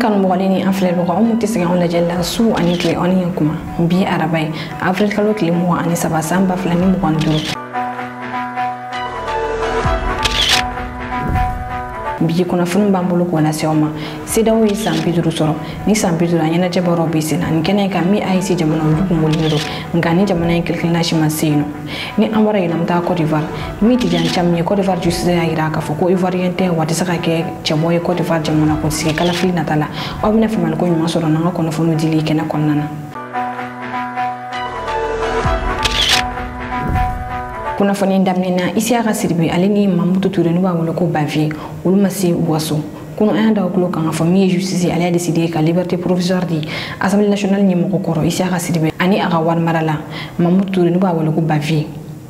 kan mɔgɔlen ni an filɛ bagaw mun tɛ segin anw lajɛ la su ani tile ani yan kuma bi araba ye avril kalo tile 23 san 2025 bi kunnafoni b'an bolo k'o lase aw ma CEDEAO ye san 50 sɔrɔ ni san 50 a ɲɛnajɛ baaraw bɛ sen na ni kɛnɛ kan min AEC jamana olu kun bolilen don nka ni jamana in kelenkelenna si ma se yen nɔ ni an bɔra yen an bɛ taa Côte d'Ivoire min tɛ jan caman ye Côte d'Ivoire justice y'a jira k'a fɔ ko Ivoirien tɛ wa tɛ se ka kɛ cɛbɔ ye Côte d'Ivoire jamana kuntigi kalafili nata la aw bɛna faamuyaliko ɲuman sɔrɔ n'an ka kunnafoniw dili kɛnɛ kɔnɔna na. Kunnafoni daminɛna Isiaka Sidibe ale ni Mamutu Ture n'u b'a wele ko Bavier olu ma se Ouagassogou kunu an y'a da kulo kan fɔ min ye justice ale a décidé ka liberté provisoire di Assemblée nationale ɲɛmɔgɔ kɔrɔ Isiaka Sidibe ani a ka wari mara la Mamutu Ture n'u b'a wele ko Bavier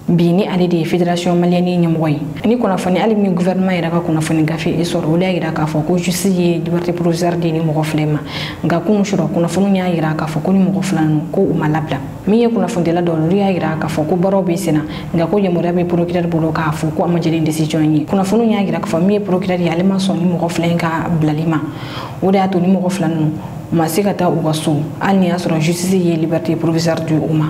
bi ni ale de ye fédération malienne ɲɛmɔgɔ ye ni kunnafoni hali min gouvernement yɛrɛ ka kunnafoni gafe e sɔrɔ olu y'a jira k'a fɔ ko justice ye liberté provisoire di ni mɔgɔ filɛ ma nka kunu sɔrɔ kunnafoni y'a jira k'a fɔ ko ni mɔgɔ fila ninnu ko u ma labila min ye kunnafonidila dɔ olu y'a jira k'a fɔ ko baaraw bɛ sen na nka ko yamaruya bɛ procureur bolo k'a fɔ ko a ma jɛ ni décision ye kunnafoniw y'a jira k'a fɔ min ye procureur ye ale ma sɔn ni mɔgɔ fila in ka bilali ma o de y'a to ni mɔgɔ fila ninnu u ma se ka taa u ka so hali ni y'a sɔrɔ justice ye liberté provisoire di u ma.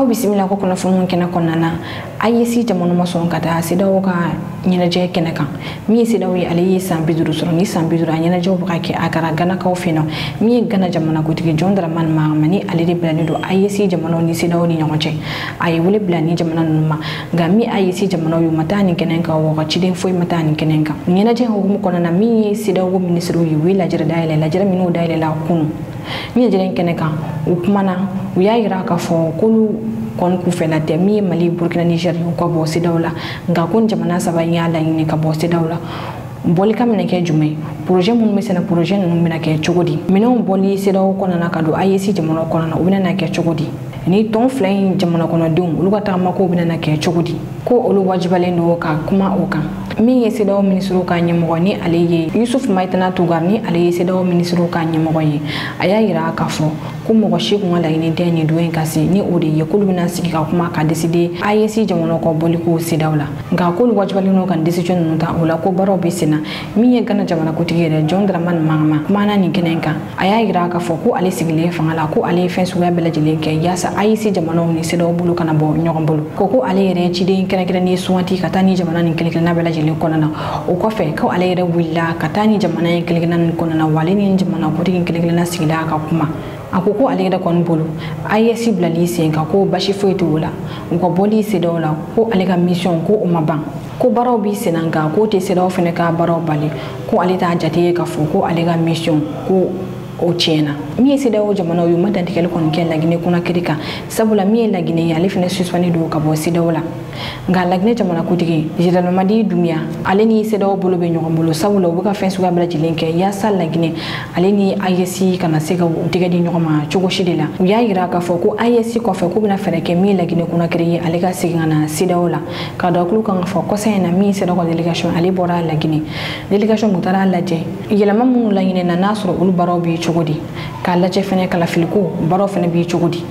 aw bisimila ko kunnafoniw kɛnɛ kɔnɔna na AEC jamana ma sɔn ka taa CEDEAO ka ɲɛnajɛ kɛnɛ kan min ye CEDEAO ye ale ye san 50 sɔrɔ ni san 50 a ɲɛnajɛw bɛ ka kɛ a kɛra Ganakaw fɛ yen min ye Gana jamanakutigi John Dramani Mahama ni ale de bilalen don AEC jamanaw ni CEDEAO ni ɲɔgɔn cɛ a ye wele bila ni jamana ninnu ma nka min AEC jamanaw ye u ma taa nin kɛnɛ kan wa ciden foyi ma taa nin kɛnɛ kan ɲɛnajɛ hukumu kɔnɔna na min ye CEDEAO minisiriw ye u ye lajɛrɛ dayɛlɛ lajɛrɛ minnu dayɛlɛla kunu ni lajɛrɛ in kɛnɛ kan u kumana u y'a jira k'a fɔ k'olu kɔni kufɛla tɛ min ye Mali Burkina Niger u ka bɔ CEDEAO la nka ko jamana saba y'a laɲini ka bɔ CEDEAO la bɔli ka minɛ kɛ jumɛn projet minnu bɛ sɛnɛ projet ninnu bɛna kɛ cogo di minɛnw bɔli CEDEAO kɔnɔna ka don AEC jamanaw kɔnɔna u bɛna kɛ cogo di ni tɔn fila in jamana kɔnɔdenw olu ka tagamako bɛna kɛ cogo di ko olu wajibalen don ka kuma o kan min ye CEDEAO minisiriw ka ɲɛmɔgɔ ni ale ye Yusuf Maïtana Tougar ni ale ye CEDEAO minisiriw ka ɲɛmɔgɔ ye a y'a jira k'a fɔ ko mɔgɔ si kun ka laɲini tɛ nin don in ka se ni o de ye k'olu bɛna sigi ka kuma ka décider AEC jamanaw ka bɔli ko CEDEAO la nka k'olu wajibalen don ka décision ninnu ta o la ko baaraw bɛ sen na min ye Gana jamanakutigi yɛrɛ John Dramani Mahama kumana nin kɛnɛ kan a y'a jira k'a fɔ ko ale sigilen fanga la ko ale ye fɛn suguya bɛɛ lajɛlen kɛ yaasa AEC jamanaw ni CEDEAO bolo kana bɔ ɲɔgɔn bolo ko ale yɛrɛ ye ciden kɛrɛnkɛrɛnnen suganti ka taa ni jamana nin kelenkelenna bɛɛ lajɛlen kɔnɔna o kɔfɛ ko ale yɛrɛ wulila ka taa ni jamana in kelenkelenna nin kɔnɔna wa ale ni jamanakutigi kelenkelenna sigila ka kuma a ko ale yɛrɛ kɔni bolo AEC bilali sen kan ko basi foyi t'o la u ka bɔli CEDEAO la ko ale ka mission ko o ma ban ko baaraw b'i sen na nka k'o tɛ CEDEAO fɛnɛ ka baaraw bali ko ale t'a jate ye k'a fɔ ko ale ka mission ko o tiɲɛna min ye CEDEAO jamanaw ye u ma dantigɛli kɔni kɛ Laginɛ Conakry kan sabula min ye Laginɛ ye ale fɛnɛ suspendé don ka bɔ CEDEAO la nka Laginɛ jamanakutigi Général Mamadi Doumbouya ale ni CEDEAO bolo bɛ ɲɔgɔn bolo sabula u bɛ ka fɛn suguya bɛɛ lajɛlen kɛ yaasa Laginɛ ale ni AEC kana se ka u tɛgɛ di ɲɔgɔn ma cogo si de la u y'a jira k'a fɔ ko AEC kɔfɛ k'u bɛna fɛɛrɛ kɛ min ye Laginɛ Conakry ye ale ka segin ka na CEDEAO la ka da kulo kan fɔ kɔsa in na min ye CEDEAO ka délégation ale bɔra Laginɛ délégation mun taara lajɛ yɛlɛma minnu laɲini na n'a sɔrɔ olu baaraw bɛ cogo di k'a lajɛ fɛnɛ kalafiliko baaraw fɛnɛ bɛ cogo di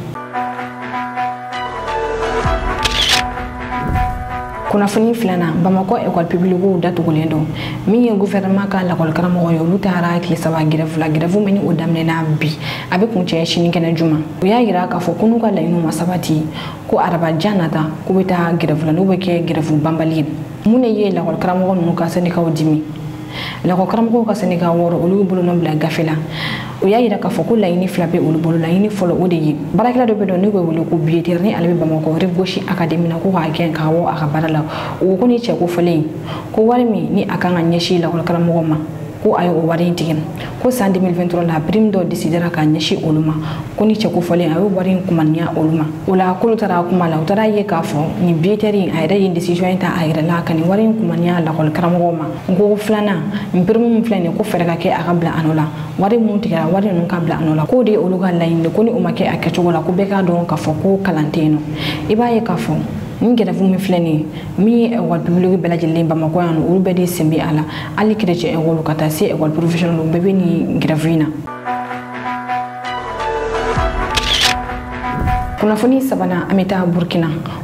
kunnafoni filanan Bamako école publique datugulen don min ye gouvernement ka lakɔli karamɔgɔ ye olu taara tile 3 grève la grève min o daminɛna bi a bɛ kuncɛ sini kɛnɛ juma u y'a jira k'a fɔ ko n'u ka laɲiniw ma sabati ko arabajan nata k'u bɛ taa grève la n'u bɛ kɛ grève banbali ye mun de ye lakɔli karamɔgɔ ninnu ka syndicat dimi lakɔli karamɔgɔw ka syndicat wɔɔrɔ olu bolo nɔ bila gafe la u y'a jira k'a fɔ ko laɲini fila bɛ olu bolo laɲini fɔlɔ o de ye baarakɛla dɔ bɛ dɔn n'u bɛ wele ko billetteur ni ale bɛ Bamakɔ Rive Gauche Académie na ko k'a gɛn k'a wɔ a ka baara la o ko ni cɛ ko fɔlen ko wari min ni a kan ka ɲɛsin lakɔli karamɔgɔ ma ko a ye o wari in tigɛ ko san 2023 la prime dɔ décidera ka ɲɛsin olu ma ko ni cɛ ko fɔlen a ye wari in kumaniya olu ma o la k'olu taara kuma la u taara ye k'a fɔ nin billetteur in a yɛrɛ ye décision in ta a yɛrɛ la ka nin wari in kumaniya lakɔli karamɔgɔw ma ko filanan nin prime min filɛ nin ko fɛɛrɛ ka kɛ a ka bila a nɔ la wari mun tigɛra wari ninnu ka bila a nɔ la k'o de ye olu ka laɲini ko ni o ma kɛ a kɛcogo la ko bɛɛ k'a dɔn k'a fɔ ko kalan tɛ yen nɔ i b'a ye k'a fɔ ni grève min filɛ nin min ye école publique bɛɛ lajɛlen Bamakɔ yan nɔ olu bɛɛ de sen bɛ a la hali chrétien école ka taa se école professionnelle bɛɛ bɛ nin grève in na kunnafoni sabanan an bɛ taa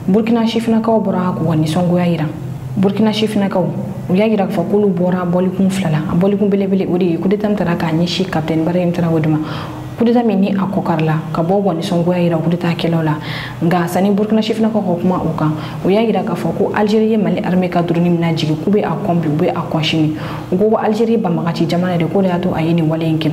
Burkina sifinnakaw bɔra k'u ka nisɔngoya jira Burkina sifinnakaw u y'a yira k'a fɔ k'olu bɔra bɔlikun fila la a bɔlikun belebele o de ye coup d'état min taara k'a ɲɛsin capitaine Ibrahim Traoré ma coup d'état min ni a kɔkarila ka bɔ nisɔngoya yira coup d'état kɛlaw la nka sani Burkina sifinnakaw ka kuma o kan u y'a yira k'a fɔ ko Algérie ye Mali armée ka drone mina jigin k'u bɛ a kɔn bi u bɛ a kɔnsini u ko Algérie banbagaci jamana de ko de y'a to a ye nin wale in kɛ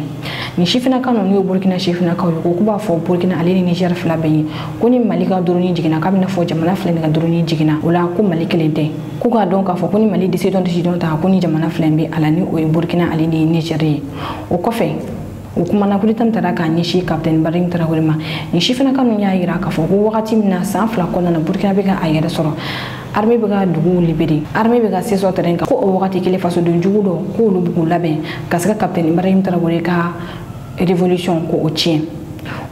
ni sifinnakaw ninnu ye Burkina sifinnakaw ye ko k'u b'a fɔ Burkina ale ni Niger fila bɛ ye ko ni Mali ka drone jiginna k'a bɛna fɔ jamana filɛ nin ka drone jiginna o la ko Mali kelen tɛ k'u k'a dɔn k'a fɔ ko ni Mali décision ta ko ni jamana filɛ bɛ ala ni o ye Burkina ale ni Niger ye o kɔfɛ o kumana coup d'état taara k'a ɲɛsin capitaine Ibrahim Traoré ma ni sifinnakaw ninnu y'a yira k'a fɔ ko wagati min na san 2 kɔnɔna na Burkina bɛ ka a yɛrɛ sɔrɔ armée bɛ ka duguw libéré armée bɛ ka sesɔ terrain kan ko o wagati kelen fasoden jugu dɔ k'olu bɛ k'u labɛn ka se ka capitaine Ibrahim Traoré ka révolution ko o tiɲɛ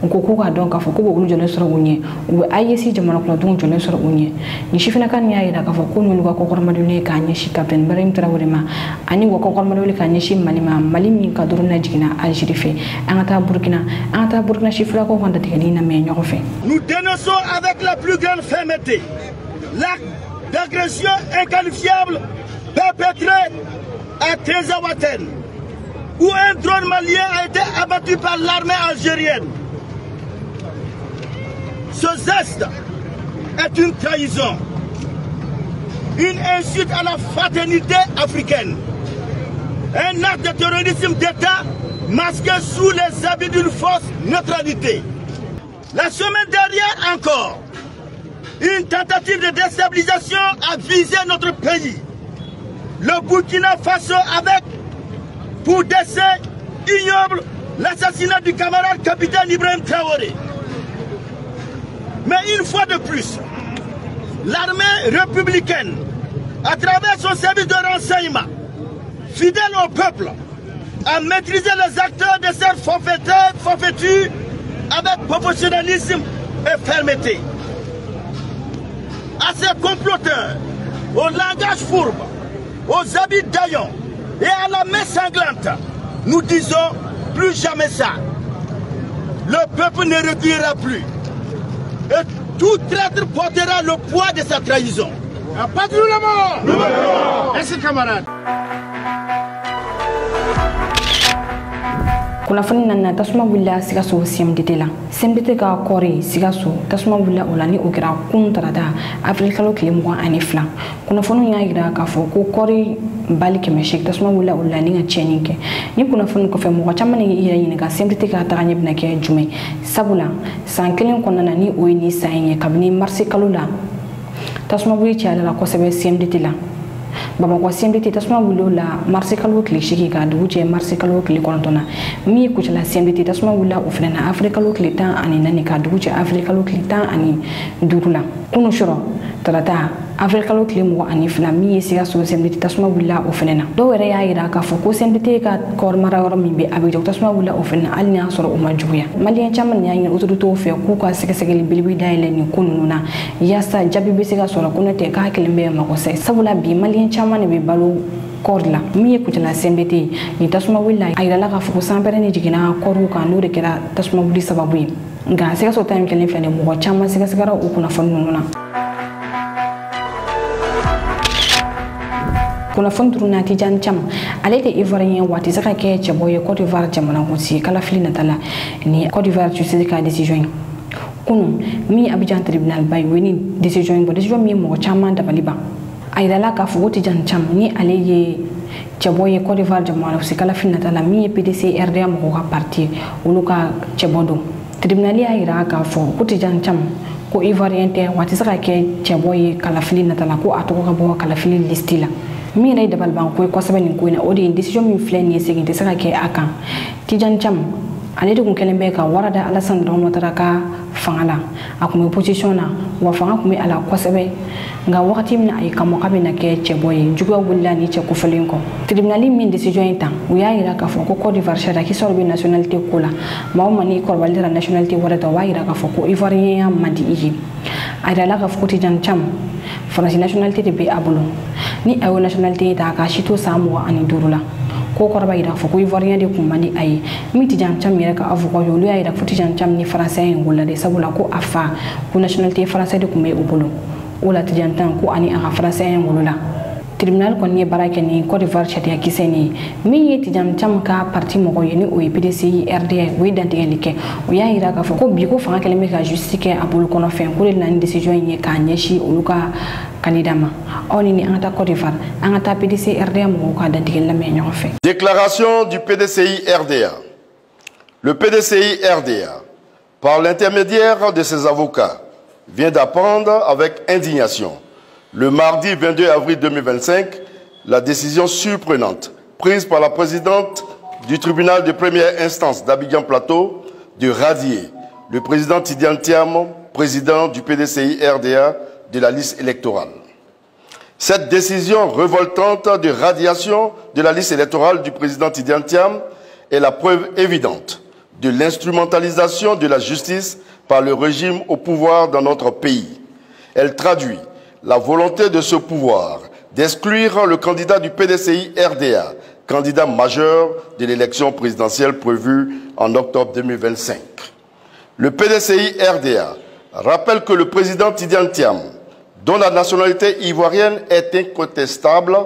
u ko k'u k'a dɔn k'a fɔ ko olu jɔlen sɔrɔ u ɲɛ u bɛ AES jamana kɔnɔdenw jɔlen sɔrɔ u ɲɛ ni sifinnakaw ninnu y'a yira k'a fɔ ko n'olu ka kɔkɔrɔmadonni k'a ɲɛsin capitaine Ibrahim Traoré ma ani u ka kɔkɔrɔmadonni k'a ɲɛsin Mali ma Mali min ka drone jiginna Algérie fɛ an ka taa Burkina sifinnakaw ka datigɛli lamɛn ɲɔgɔn fɛ. Nous dénonçons avec la plus grande fermeté l'acte d'agression inqualifiable perpétré à Tezawaten où un drone malien a été abattu par l'armée algérienne. Ce geste est une trahison, une insulte à la fraternité africaine, un acte de terrorisme d'État masqué sous les habits d'une fausse neutralité. La semaine dernière encore, une tentative de déstabilisation a visé notre pays. Le Burkina Faso avec, pour décès ignoble, l'assassinat du camarade capitaine Ibrahim Traoré. Mais une fois de plus, l'armée républicaine, à travers son service de renseignement, fidèle au peuple, a maîtrisé les acteurs de cette forfaiture avec professionnalisme et fermeté. À ces comploteurs, au langage fourbe, aux habits d'aillons et à la main sanglante, nous disons plus jamais ça. Le peuple ne reculera plus. Et tout traître portera le poids de sa trahison. À partir de la mort. Merci camarades. Kunnafoni nana tasuma wulila Sikaso CMDT la CMDT ka kɔri Sikaso tasuma wulila o la ni o kɛra kun tarata avril kalo tile 22 kunnafoni y'a yira k'a fɔ ko kɔri bali 800 tasuma wulila o la ni ka tiɲɛni kɛ ni kunnafoni kɔfɛ mɔgɔ caman ni yɛrɛ ɲininka CMDT ka taga ɲɛ bɛna kɛ jumɛn sabula san kelen kɔnɔna ni o ye ni san ye kabini mars kalo la tasuma wuli cayala kosɛbɛ CMDT la Bamako CMDT tasuma wulila la mars kalo tile 8 ka dugu jɛ mars kalo tile 9 na min ye kucala CMDT tasuma wulila o fɛnɛ na avril kalo tile 14 ka dugu jɛ avril kalo tile 15 la kunu sɔrɔ tarata avril kalo tile 22 min ye Sikaso CMDT tasuma wulila o fɛnɛ na dɔw yɛrɛ y'a yira k'a fɔ ko CMDT ka kɔɔri mara yɔrɔ min bɛ Abidjan tasuma wulila o fɛnɛ na hali n'a y'a sɔrɔ o ma juguya maliyɛn caman y'a ɲini autorités fɛ k'u ka sɛgɛsɛgɛli belebele dayɛlɛ nin ko ninnu na yaasa jaabi bɛ se ka sɔrɔ ko n'o tɛ k'a kelen bɛ mago sa sabula bi maliyɛn caman de bɛ balo kɔɔri la min ye kucala CMDT ni tasuma wulila a yirala k'a fɔ ko sanpɛrɛ ni jiginna kɔɔriw kan n'o de kɛra tasuma wuli sababu ye nka Sikaso ta in kelen filɛ nin mɔgɔ caman sɛgɛsɛgɛra o kunnafoni ninnu na kunnafoni turuna Tijani Cham ale de Ivoirien waati se ka kɛ cɛbɔ ye Côte d'Ivoire jamanakuntigi kalafili natala ni Côte d'Ivoire justice ka décision ye kunu min Abidjan tribunal ba ye o ye ni décision ye décision min ye mɔgɔ caman dabali ban a yirala k'a fɔ ko Tijani Cham ni ale ye cɛbɔ ye Côte d'Ivoire jamanakuntigi kalafili natala min ye PDC RDA mɔgɔw ka parti olu ka cɛbɔ don tribunal y'a yira k'a fɔ ko Tijani Cham ko Ivoirien tɛ waati se ka kɛ cɛbɔ ye kalafili natala ko a tɔgɔ ka bɔ kalafili liste la min yɛrɛ dabali ban ko ye kosɛbɛ nin ko in na o de ye décision min filɛ nin ye segin tɛ se ka kɛ a kan Tijani Cham ale de kun kɛlen bɛ ka Warada Alassane Dramane Ouattara ka fanga la a kun bɛ position na wa fanga kun bɛ a la kosɛbɛ nka wagati min a ye kamɔ k'a bɛna kɛ cɛbɔ ye juguya wulila ni cɛ kofɔlen kɔ tribunal min décision in ta u y'a yira k'a fɔ ko Côte d'Ivoire sariya kisɛw bɛ nationalité ko la maa o maa ni kɔrɔbalira nationalité wɛrɛ ta o b'a yira k'a fɔ ko Ivoirien man di i ye a yirala k'a fɔ ko Tijani Cham Faransi nationalité de bɛ a bolo ni a y'o nationalité ta k'a si to san 25 la ko kɔrɔba yira fɔ ko Ivoirien de kun man di a ye min Tijani Cham yɛrɛ ka avocat ye olu y'a yira fo Tijani Cham ni Faransɛ ye wolola de sabula ko a fa ko nationalité Faransɛ de kun bɛ u bolo o la Tijani Cham ko ani a ka Faransɛ ye wolola tribunal ko ni barake ni Côte d'Ivoire chatia kiseni mi yeti jam cham ka parti mo ko yeni o PDCI RDA we dantelike o ya ira ka ko bi ko fanga keleme ka justice abul kono fen ko le nan decision yi ka nyeshi uluka kanidama oni ni anta Côte d'Ivoire anta PDCI RDA mo ko dantel la me ñoo fe. Déclaration du PDCI RDA. Le PDCI RDA, par l'intermédiaire de ses avocats, vient d'apprendre avec indignation le mardi 22 avril 2025 la décision surprenante prise par la présidente du tribunal de première instance d'Abidjan Plateau de radier le président Tidiane Thiam, président du PDCI RDA de la liste électorale. Cette décision révoltante de radiation de la liste électorale du président Tidiane Thiam est la preuve évidente de l'instrumentalisation de la justice par le régime au pouvoir dans notre pays. Elle traduit la volonté de ce pouvoir d'exclure le candidat du PDCI RDA, candidat majeur de l'élection présidentielle prévue en octobre 2025. Le PDCI RDA rappelle que le président Tidiane Thiam, dont la nationalité ivoirienne est incontestable,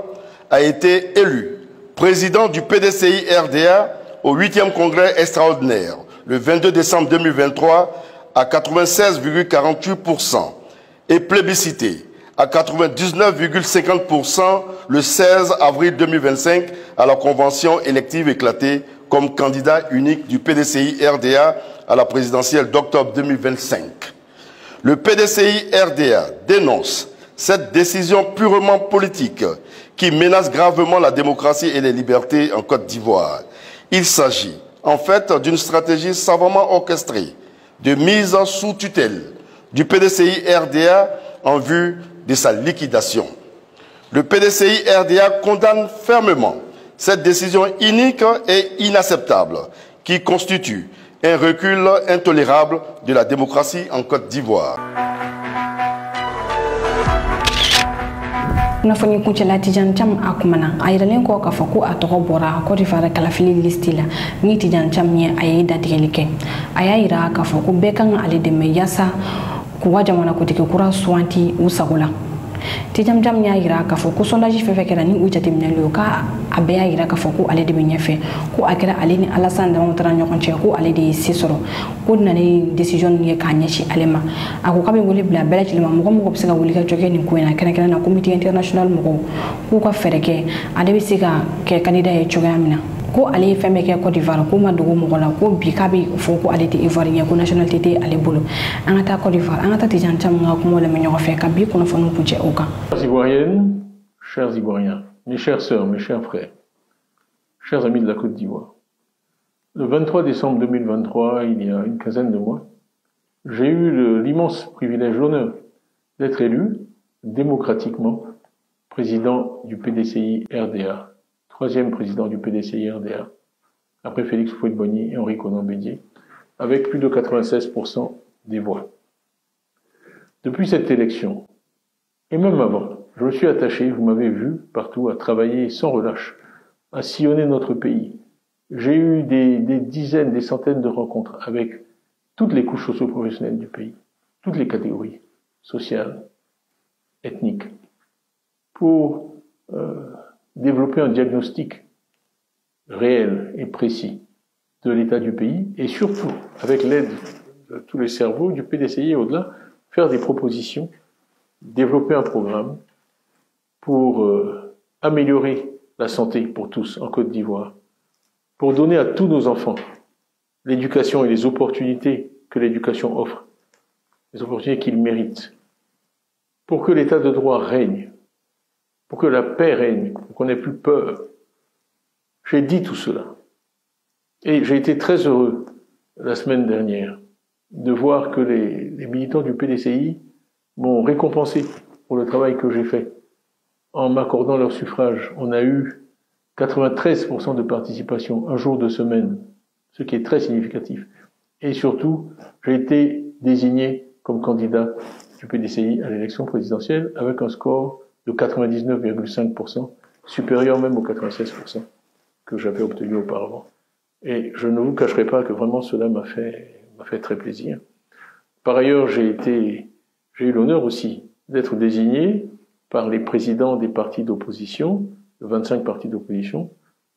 a été élu président du PDCI RDA au 8e congrès extraordinaire le 22 décembre 2023 à 96,48% et plébiscité à 99,50% le 16 avril 2025 à la convention élective éclatée comme candidat unique du PDCI RDA à la présidentielle d'octobre 2025. Le PDCI RDA dénonce cette décision purement politique qui menace gravement la démocratie et les libertés en Côte d'Ivoire. Il s'agit en fait d'une stratégie savamment orchestrée de mise sous tutelle du PDCI RDA en vue de sa liquidation. Le PDCI RDA condamne fermement cette décision inique et inacceptable qui constitue un recul intolérable de la démocratie en Côte d'Ivoire. Nafoni kunchala Tidiane Thiam akumana ayiralen ko ka fako atoko bora Côte d'Ivoire kala fili listila ni Tidiane Thiam nye ayi datilike ayira ka fako bekan ale de meyasa kuwa jamana kutike kura swanti usagola Tidiane Thiam nya ayira ka fako sondage fefekera ni ujati minelo ka abe ayira ka fako ale de benyefe ko akira ale ni Alassane Dramane nyokonche ko ale de sisoro ko nani decision ye kanyeshi alema ako kabe ngoli bla bela chilima mugo bisika wulika joge ni ko na kana na committee international mugo ko ka fereke ale bisika ke candidat ye chogamina ko ale femme ke Côte d'Ivoire ko ma dogo mugo la ko bi kabi fo ko ale te ivoirien ko nationalité ale bolo angata Côte d'Ivoire angata Tidiane Thiam nga ko mo le menyo fe ka bi ko no fonu punche oka. Ivoiriennes, chers Ivoiriens, mes chères sœurs, mes chers frères, chers amis de la Côte d'Ivoire. Le 23 décembre 2023, il y a une quinzaine de mois, j'ai eu l'immense privilège, l'honneur d'être élu démocratiquement président du PDCI RDA, troisième président du PDCI RDA, après Félix Houphouët-Boigny et Henri Konan Bédié, avec plus de 96% des voix. Depuis cette élection, et même avant, je me suis attaché, vous m'avez vu partout, à travailler sans relâche, à sillonner notre pays. J'ai eu des dizaines, des centaines de rencontres avec toutes les couches socio-professionnelles du pays, toutes les catégories sociales, ethniques, pour développer un diagnostic réel et précis de l'état du pays et surtout, avec l'aide de tous les cerveaux du PDCI et au-delà, faire des propositions, développer un programme pour améliorer la santé pour tous en Côte d'Ivoire, pour donner à tous nos enfants l'éducation et les opportunités que l'éducation offre, les opportunités qu'ils méritent, pour que l'état de droit règne, pour que la paix règne, pour qu'on n'ait plus peur. J'ai dit tout cela. Et j'ai été très heureux la semaine dernière de voir que les militants du PDCI m'ont récompensé pour le travail que j'ai fait en m'accordant leur suffrage. On a eu 93% de participation, un jour de semaine, ce qui est très significatif. Et surtout, j'ai été désigné comme candidat du PDCI à l'élection présidentielle avec un score de 99,5%, supérieur même aux 96% que j'avais obtenu auparavant. Et je ne vous cacherai pas que vraiment cela m'a fait très plaisir. Par ailleurs, j'ai eu l'honneur aussi d'être désigné par les présidents des partis d'opposition, de 25 partis d'opposition,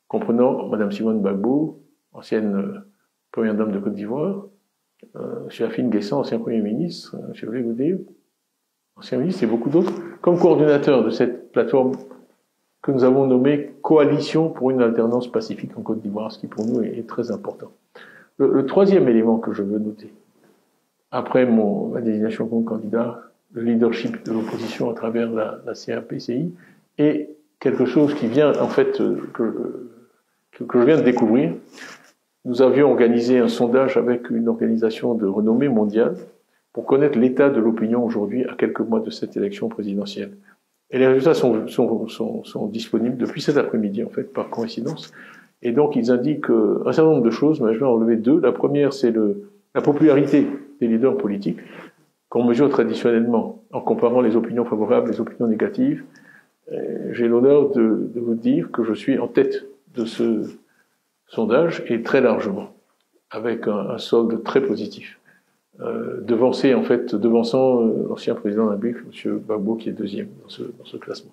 comprenant Mme Simone Gbagbo, ancienne première dame de Côte d'Ivoire, M. Afine Guessan, ancien Premier ministre, M. Olé Goudé, ancien ministre, et beaucoup d'autres, comme coordinateur de cette plateforme que nous avons nommée Coalition pour une alternance pacifique en Côte d'Ivoire, ce qui pour nous est très important. Le troisième élément que je veux noter, après ma désignation comme candidat, le leadership de l'opposition à travers la CAPCI, est quelque chose qui vient, en fait, que je viens de découvrir. Nous avions organisé un sondage avec une organisation de renommée mondiale pour connaître l'état de l'opinion aujourd'hui à quelques mois de cette élection présidentielle. Et les résultats sont disponibles depuis cet après-midi, en fait, par coïncidence. Et donc, ils indiquent un certain nombre de choses, mais je vais en relever deux. La première, c'est la popularité des leaders politiques, qu'on mesure traditionnellement en comparant les opinions favorables et les opinions négatives. J'ai l'honneur de vous dire que je suis en tête de ce sondage, et très largement, avec un solde très positif. Devançant l'ancien président de la République, M. Gbagbo, qui est deuxième dans ce classement.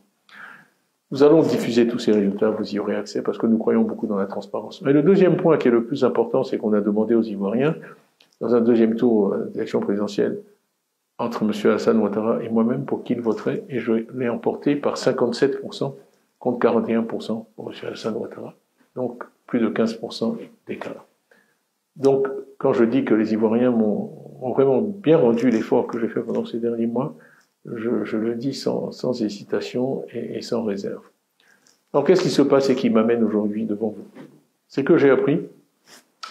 Nous allons diffuser tous ces résultats, vous y aurez accès, parce que nous croyons beaucoup dans la transparence. Mais le deuxième point qui est le plus important, c'est qu'on a demandé aux Ivoiriens, dans un deuxième tour d'élection présidentielle, entre M. Alassane Ouattara et moi-même, pour qui il voterait, et je l'ai emporté par 57% contre 41% pour M. Alassane Ouattara. Donc, plus de 15% d'écart. Donc, quand je dis que les Ivoiriens m'ont vraiment bien rendu l'effort que j'ai fait pendant ces derniers mois, je le dis sans hésitation et sans réserve. Alors, qu'est-ce qui se passe et qui m'amène aujourd'hui devant vous? C'est que j'ai appris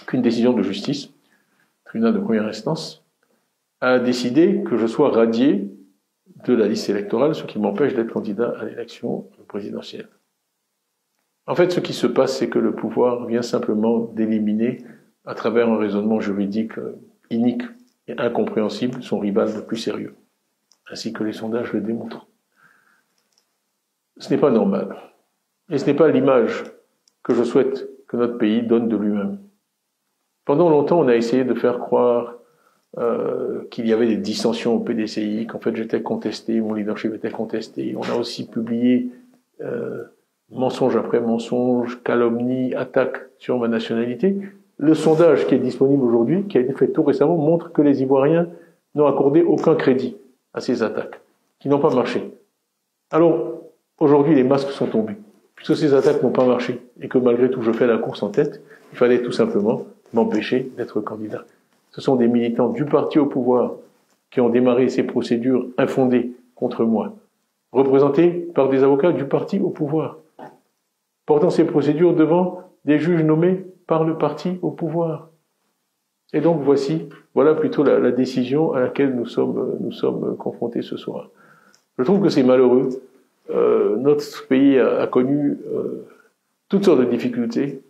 qu'une décision de justice, tribunal de première instance, a décidé que je sois radié de la liste électorale, ce qui m'empêche d'être candidat à l'élection présidentielle. En fait, ce qui se passe, c'est que le pouvoir vient simplement d'éliminer, à travers un raisonnement juridique inique et incompréhensible, son rival le plus sérieux, ainsi que les sondages le démontrent. Ce n'est pas normal. Et ce n'est pas l'image que je souhaite que notre pays donne de lui-même. Pendant longtemps, on a essayé de faire croire qu'il y avait des dissensions au PDCI, qu'en fait j'étais contesté, mon leadership était contesté. On a aussi publié mensonge après mensonge, calomnie, attaque sur ma nationalité. Le sondage qui est disponible aujourd'hui, qui a été fait tout récemment, montre que les Ivoiriens n'ont accordé aucun crédit à ces attaques, qui n'ont pas marché. Alors, aujourd'hui, les masques sont tombés. Puisque ces attaques n'ont pas marché, et que malgré tout je fais la course en tête, il fallait tout simplement m'empêcher d'être candidat. Ce sont des militants du parti au pouvoir qui ont démarré ces procédures infondées contre moi, représentés par des avocats du parti au pouvoir, portant ces procédures devant des juges nommés par le parti au pouvoir. Et donc voilà plutôt la décision à laquelle nous sommes confrontés ce soir. Je trouve que c'est malheureux. Notre pays a connu toutes sortes de difficultés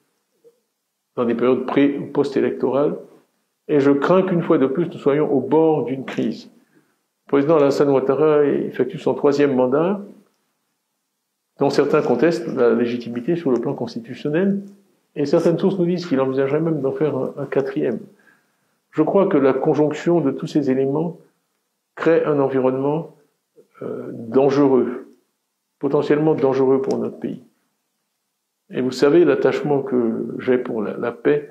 dans des périodes pré- ou post-électorales, et je crains qu'une fois de plus nous soyons au bord d'une crise. Le président Alassane Ouattara effectue son 3e mandat, dont certains contestent la légitimité sur le plan constitutionnel, et certaines sources nous disent qu'il envisagerait même d'en faire un 4e. Je crois que la conjonction de tous ces éléments crée un environnement dangereux, potentiellement dangereux pour notre pays. Et vous savez l'attachement que j'ai pour la paix,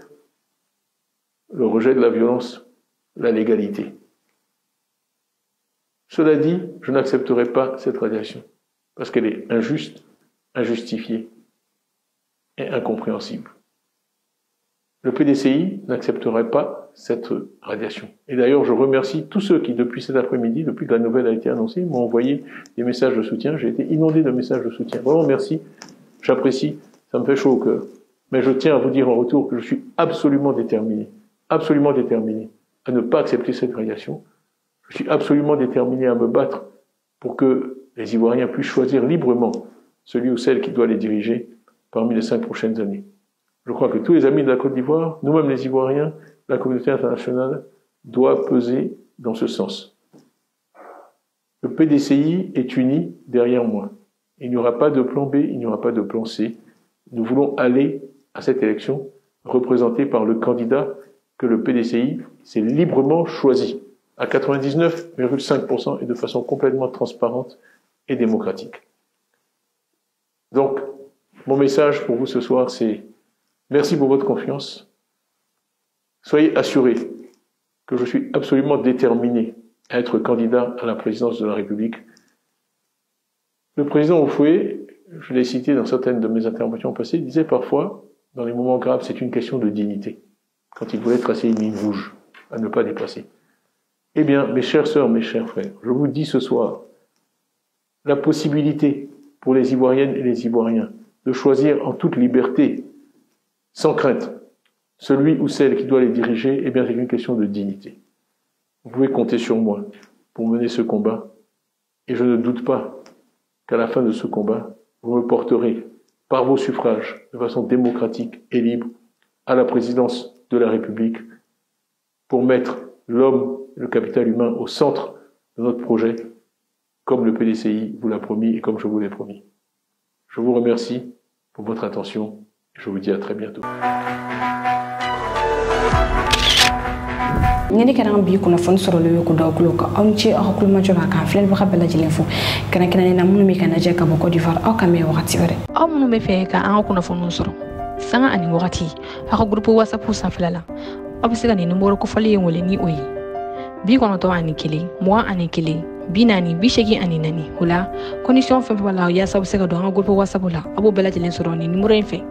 le rejet de la violence, la légalité. Cela dit, je n'accepterai pas cette radiation, parce qu'elle est injuste, injustifiée et incompréhensible. Le PDCI n'accepterait pas cette radiation. Et d'ailleurs, je remercie tous ceux qui, depuis cet après-midi, depuis que la nouvelle a été annoncée, m'ont envoyé des messages de soutien. J'ai été inondé de messages de soutien. Vraiment, merci. J'apprécie. Ça me fait chaud au cœur. Mais je tiens à vous dire en retour que je suis absolument déterminé à ne pas accepter cette radiation. Je suis absolument déterminé à me battre pour que les Ivoiriens puissent choisir librement celui ou celle qui doit les diriger parmi les 5 prochaines années. Je crois que tous les amis de la Côte d'Ivoire, nous-mêmes les Ivoiriens, la communauté internationale, doit peser dans ce sens. Le PDCI est uni derrière moi. Il n'y aura pas de plan B, il n'y aura pas de plan C. Nous voulons aller à cette élection représentée par le candidat que le PDCI s'est librement choisi, à 99,5% et de façon complètement transparente et démocratique. Donc, mon message pour vous ce soir, c'est merci pour votre confiance. Soyez assurés que je suis absolument déterminé à être candidat à la présidence de la République. Le président Houphouët, je l'ai cité dans certaines de mes interventions passées, disait parfois, dans les moments graves, c'est une question de dignité, quand il voulait tracer une ligne rouge à ne pas dépasser. Eh bien, mes chères sœurs, mes chers frères, je vous dis ce soir, la possibilité pour les Ivoiriennes et les Ivoiriens de choisir en toute liberté, sans crainte, celui ou celle qui doit les diriger, eh bien, c'est une question de dignité. Vous pouvez compter sur moi pour mener ce combat, et je ne doute pas qu'à la fin de ce combat, vous me porterez, par vos suffrages, de façon démocratique et libre, à la présidence de la République, pour mettre l'homme, le capital humain au centre de notre projet, comme le PDCI vous l'a promis et comme je vous l'ai promis. Je vous remercie pour votre attention et je vous dis à très bientôt. ñene kana bi ko na fon soro le ko daw ko ka on ci ak ko ma joba ka flen ba xabala jile fu kana kana na munu mi kana je ka boko d'Ivoire aw ka me wakati bare aw munu be fe ka an ko na fon soro sanga ani wakati ak groupe WhatsApp sa flala obisega ni numéro ko fali ngole ni oyi bi ko no to ani kili moi ani kili binani bishegi ani nani hula condition fe wala ya sabu sega do an groupe WhatsApp la abo bela jile soro ni numéro en fe